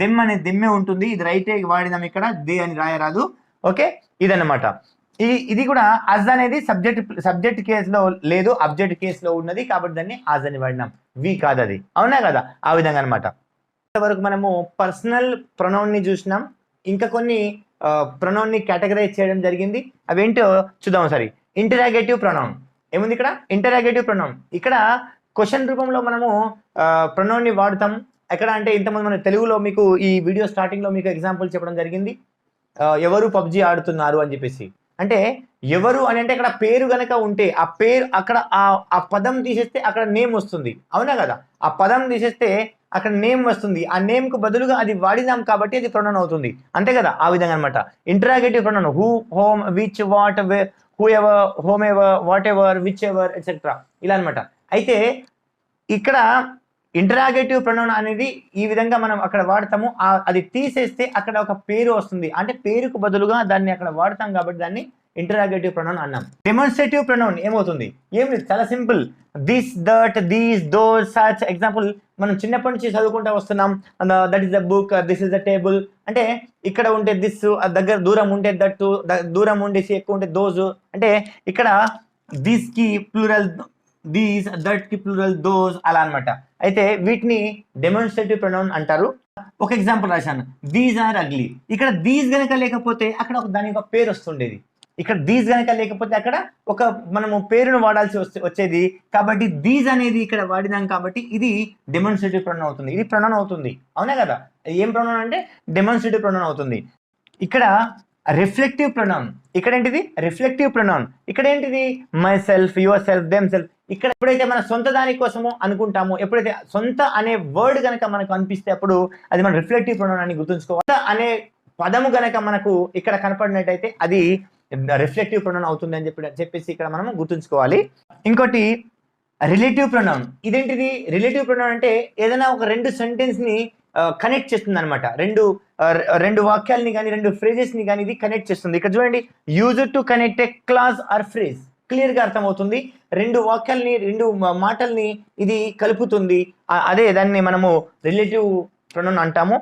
[SPEAKER 1] దెమ్ అనేది దెమ్మే ఉంటుంది. ఇది రైటే వాడినాం, ఇక్కడ దే అని రాయరాదు. ఓకే, ఇదన్నమాట. ఇది కూడా అజ్ అనేది సబ్జెక్ట్ కేసులో లేదు, అబ్జెక్ట్ కేసులో ఉన్నది కాబట్టి దాన్ని అజ్ అని వాడినాం. వి కాదు అది. అవునా కదా? ఆ విధంగా అనమాట. ఇంతవరకు మనము పర్సనల్ ప్రొనౌన్ ని చూసినాం. ఇంకా కొన్ని ప్రొనౌన్ ని కేటగరైజ్ చేయడం జరిగింది. అవేంటో చూద్దాం ఒకసారి. ఇంటరాగేటివ్ ప్రొనౌన్ ఏముంది ఇక్కడ? ఇంటరాగేటివ్ ప్రొనౌన్ ఇక్కడ క్వశ్చన్ రూపంలో మనము ప్రొనౌన్ ని వాడతాం. ఎక్కడ అంటే ఇంతకుముందు మన తెలుగులో మీకు ఈ వీడియో స్టార్టింగ్ లో మీకు ఎగ్జాంపుల్ చెప్పడం జరిగింది. ఎవరు పబ్జి ఆడుతున్నారు అని చెప్పేసి. అంటే ఎవరు అని అంటే ఇక్కడ పేరు గనక ఉంటే ఆ పేరు అక్కడ ఆ పదం తీసేస్తే అక్కడ నేమ్ వస్తుంది. అవునా కదా? ఆ పదం తీసేస్తే అక్కడ నేమ్ వస్తుంది. ఆ నేమ్ కు బదులుగా అది వాడినాం కాబట్టి అది ప్రొనౌన్ అవుతుంది. అంతే కదా? ఆ విధంగా అనమాట. Interrogative pronoun who, home, which, what, who ever, home ever, what ever, which ever etcetera ఇలా అనమాట. అయితే ఇక్కడ ఇంటరాగేటివ్ ప్రొనౌన్ అనేది ఈ విధంగా మనం అక్కడ వాడతాము. అది తీసేస్తే అక్కడ ఒక పేరు వస్తుంది. అంటే పేరుకు బదులుగా దాన్ని అక్కడ వాడతాం కాబట్టి దాన్ని ఇంటరాగేటివ్ ప్రొనౌన్ అన్నాం. డెమాన్స్ట్రేటివ్ ప్రొనౌన్ ఏమవుతుంది? ఏం లేదు, చాలా simple. This, that, these, those, such. Example మనం చిన్నప్పటి నుంచి చదువుకుంటూ వస్తున్నాం. That is the book, this is the table. అంటే ఇక్కడ ఉంటే దిస్, దగ్గర దూరం ఉంటే దట్టు, దూరం ఉండేసి ఎక్కువ ఉంటే దోజు. అంటే ఇక్కడ దిస్ కి ప్లూరల్ దీస్, దట్ కి ప్లూరల్ దోస్ అలా అనమాట. అయితే వీటిని డెమాన్స్ట్రేటివ్ ప్రొనౌన్ అంటారు. ఒక ఎగ్జాంపుల్ రాశాను, దీస్ ఆర్ అగ్లీ. ఇక్కడ దీస్ గనక లేకపోతే అక్కడ దాని ఒక పేరు వస్తుండేది. ఇక్కడ దీస్ గనక లేకపోతే అక్కడ ఒక మనము పేరును వాడాల్సి వచ్చేది. కాబట్టి దీస్ అనేది ఇక్కడ వాడినాం కాబట్టి ఇది డెమాన్స్ట్రేటివ్ ప్రొనౌన్ అవుతుంది. ఇది ప్రొనౌన్ అవుతుంది. అవునా కదా? ఏం ప్రొనౌన్ అంటే డెమాన్స్ట్రేటివ్ ప్రొనౌన్ అవుతుంది. ఇక్కడ రిఫ్లెక్టివ్ ప్రొనౌన్. ఇక్కడ ఏంటిది? Reflective pronoun. ఇక్కడ ఏంటిది? My self, your self, them self. ఇక్కడ ఎప్పుడైతే మన సొంత దాని కోసము అనుకుంటామో, ఎప్పుడైతే సొంత అనే వర్డ్ గనక మనకు అనిపిస్తే అప్పుడు అది మన రిఫ్లెక్టివ్ ప్రొనౌన్ అని గుర్తుంచుకోవాలి. అనే పదము గనక మనకు ఇక్కడ కనపడినట్టయితే అది రిఫ్లెక్టివ్ ప్రొనౌన్ అవుతుంది అని చెప్పేసి ఇక్కడ మనం గుర్తుంచుకోవాలి. ఇంకోటి రిలేటివ్ ప్రొనౌన్. ఇదేంటిది? రిలేటివ్ ప్రొనౌన్ అంటే ఏదైనా ఒక రెండు సెంటెన్స్ ని కనెక్ట్ చేస్తుంది అనమాట. రెండు వాక్యాలని కానీ రెండు ఫ్రేజెస్ ని కానీ ఇది కనెక్ట్ చేస్తుంది. ఇక్కడ చూడండి, use to connect a clause or phrase. Clear గా అర్థమవుతుంది. రెండు వాక్యాలని, రెండు మాటల్ని ఇది కలుపుతుంది. అదే దాన్ని మనము రిలేటివ్ ప్రొనౌన్ అంటాము.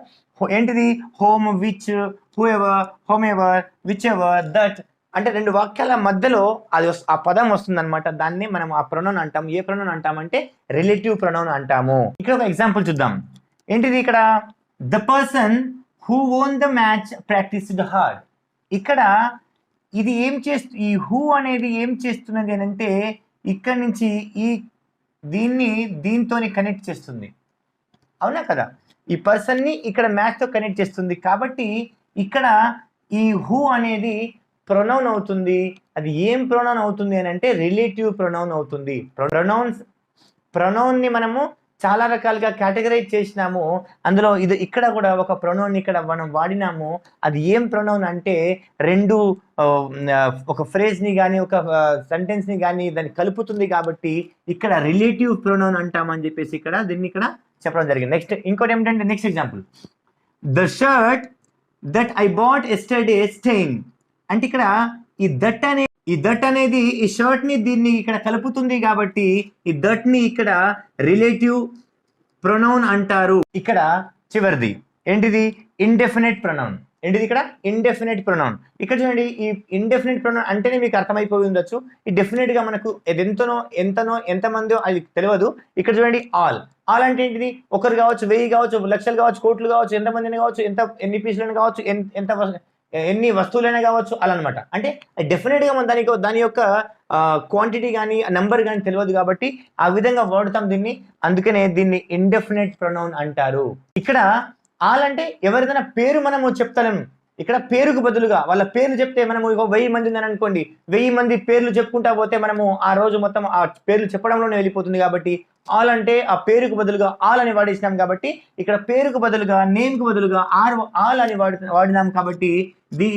[SPEAKER 1] ఏంటిది? Home, which, who ever, home ever, which ever, that. అంటే రెండు వాక్యాల మధ్యలో అది ఆ పదం వస్తుంది అనమాట. దాన్ని మనం ఆ ప్రొనౌన్ అంటాం. ఏ ప్రొనౌన్ అంటామంటే రిలేటివ్ ప్రొనౌన్ అంటాము. ఇక్కడ ఒక ఎగ్జాంపుల్ చూద్దాం. ఏంటిది ఇక్కడ? The person who won the match practised hard. ఇక్కడ ఇది ఏం ఈ హూ అనేది ఏం చేస్తున్నది అని అంటే ఇక్కడ నుంచి దీంతోని కనెక్ట్ చేస్తుంది. అవునా కదా? ఈ పర్సన్ ని ఇక్కడ మ్యాచ్ తో కనెక్ట్ చేస్తుంది. కాబట్టి ఇక్కడ ఈ హూ అనేది ప్రొనౌన్ అవుతుంది. అది ఏం ప్రొనౌన్ అవుతుంది అని అంటే రిలేటివ్ ప్రొనౌన్ అవుతుంది. ప్రొనౌన్ ని మనము చాలా రకాలుగా కేటగరైజ్ చేసినాము. అందులో ఇక్కడ కూడా ఒక ప్రొనౌన్ ఇక్కడ మనం వాడినాము. అది ఏం ప్రొనౌన్ అంటే రెండు ఒక ఫ్రేజ్ ని కానీ ఒక సెంటెన్స్ ని కానీ దాన్ని కలుపుతుంది కాబట్టి ఇక్కడ రిలేటివ్ ప్రొనౌన్ అంటామని చెప్పేసి ఇక్కడ దీన్ని ఇక్కడ చెప్పడం జరిగింది. నెక్స్ట్ ఇంకోటి ఏమిటంటే, next example, the shirt that I bought yesterday stain. అంటే ఇక్కడ ఈ దట్ అనేది ఈ షర్ట్ ని దీన్ని ఇక్కడ కలుపుతుంది కాబట్టి ఈ దట్ ని ఇక్కడ రిలేటివ్ ప్రొనౌన్ అంటారు. ఇక్కడ చివరిది ఏంటిది? Indefinite pronoun. ఏంటిది ఇక్కడ? Indefinite pronoun. ఇక్కడ చూడండి, ఈ ఇండెఫినెట్ ప్రొనౌన్ అంటేనే మీకు అర్థమైపోయి ఉండొచ్చు. ఈ డెఫినెట్ గా మనకు ఎంతనో ఎంతమందో అది తెలియదు. ఇక్కడ చూడండి, ఆల్ అంటే ఏంటిది? ఒకరు కావచ్చు, 1000 కావచ్చు, లక్షలు కావచ్చు, కోట్లు కావచ్చు, ఎంతమందిని కావచ్చు, ఎన్ని పీసులను కావచ్చు, ఎన్ని వస్తువులైనా కావచ్చు అలా అనమాట. అంటే డెఫినెట్ గా మన దాని యొక్క క్వాంటిటీ కానీ నెంబర్ కానీ తెలియదు కాబట్టి ఆ విధంగా వాడుతాం దీన్ని. అందుకనే దీన్ని ఇండెఫినెట్ ప్రొనౌన్ అంటారు. ఇక్కడ ఆల్ అంటే ఎవరిదైనా పేరు మనము చెప్తలేము. ఇక్కడ పేరుకు బదులుగా వాళ్ళ పేర్లు చెప్తే మనము 1000 మంది ఉందని అనుకోండి, 1000 మంది పేర్లు చెప్పుకుంటా పోతే మనము ఆ రోజు మొత్తం ఆ పేర్లు చెప్పడంలోనే వెళ్ళిపోతుంది. కాబట్టి ఆల్ అంటే ఆ పేరుకు బదులుగా ఆల్ అని వాడేసినాం. కాబట్టి ఇక్కడ పేరుకు బదులుగా నేమ్కు బదులుగా ఆల్ అని వాడినాం. కాబట్టి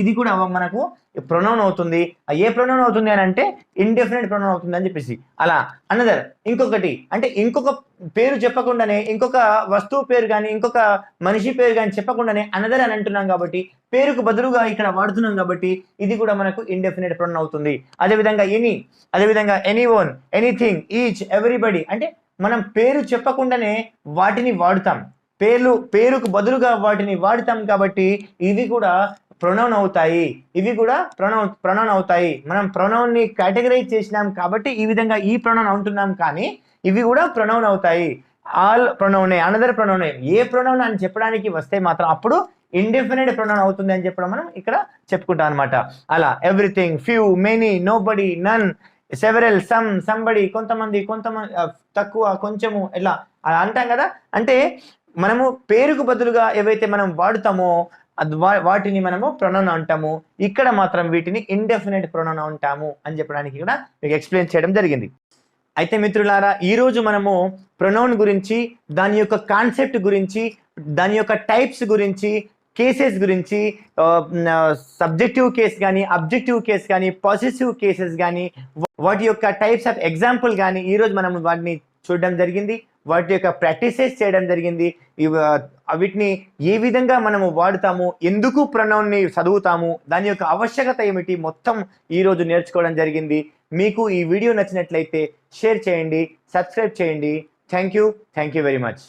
[SPEAKER 1] ఇది కూడా మనకు ప్రొనౌన్ అవుతుంది. ఏ ప్రొనౌన్ అవుతుంది అని అంటే ఇండెఫినెట్ ప్రొనౌన్ అవుతుంది అని చెప్పేసి. అలా అనదర్ ఇంకొకటి అంటే ఇంకొక పేరు చెప్పకుండానే ఇంకొక వస్తువు పేరు కానీ ఇంకొక మనిషి పేరు కానీ చెప్పకుండానే అనదర్ అని అంటున్నాం. కాబట్టి పేరుకు బదులుగా ఇక్కడ వాడుతున్నాం. కాబట్టి ఇది కూడా మనకు ఇండెఫినెట్ ప్రొనౌన్ అవుతుంది. అదేవిధంగా any one, anything, each, everybody అంటే మనం పేరు చెప్పకుండానే వాటిని వాడుతాం. పేరుకు బదులుగా వాటిని వాడుతాం. కాబట్టి ఇవి కూడా ప్రొనౌన్ అవుతాయి. మనం ప్రొనౌన్ ని కేటగరైజ్ చేసినాం కాబట్టి ఈ విధంగా ఈ ప్రొనౌన్ అంటున్నాం. కానీ ఇవి కూడా ప్రొనౌన్ అవుతాయి. ఆల్ ప్రొనౌనే, అనదర్ ప్రొనౌనే. ఏ ప్రొనౌన్ అని చెప్పడానికి వస్తే మాత్రం అప్పుడు ఇండెఫినెట్ ప్రొనౌన్ అవుతుంది అని చెప్పడం మనం ఇక్కడ చెప్పుకుంటాం అనమాట. అలా ఎవ్రీథింగ్, ఫ్యూ, మెనీ, నోబడి, నన్, సెవెరల్, సంబడి, కొంతమంది, తక్కువ, కొంచెము, ఇలా అలా అంటాం కదా. అంటే మనము పేరుకు బదులుగా ఏవైతే మనం వాడుతామో వాటిని మనము ప్రొనౌన్ అంటాము. ఇక్కడ మాత్రం వీటిని ఇండెఫినెట్ ప్రొనౌన్ అంటాము అని చెప్పడానికి కూడా మీకు ఎక్స్ప్లెయిన్ చేయడం జరిగింది. అయితే మిత్రులారా, ఈరోజు మనము ప్రొనౌన్ గురించి, దాని యొక్క కాన్సెప్ట్ గురించి, దాని యొక్క టైప్స్ గురించి, కేసెస్ గురించి, సబ్జెక్టివ్ కేస్ కానీ, అబ్జెక్టివ్ కేస్ కానీ, పాజిటివ్ కేసెస్ కానీ, వాటి యొక్క టైప్స్ ఆఫ్ ఎగ్జాంపుల్ కానీ ఈరోజు మనం వాటిని చూడడం జరిగింది. వాటి యొక్క ప్రాక్టీసెస్ చేయడం జరిగింది. వీటిని ఏ విధంగా మనము వాడుతాము, ఎందుకు ప్రొనౌన్ని చదువుతాము, దాని యొక్క ఆవశ్యకత ఏమిటి, మొత్తం ఈరోజు నేర్చుకోవడం జరిగింది. మీకు ఈ వీడియో నచ్చినట్లయితే షేర్ చేయండి, సబ్స్క్రైబ్ చేయండి. Thank you very much.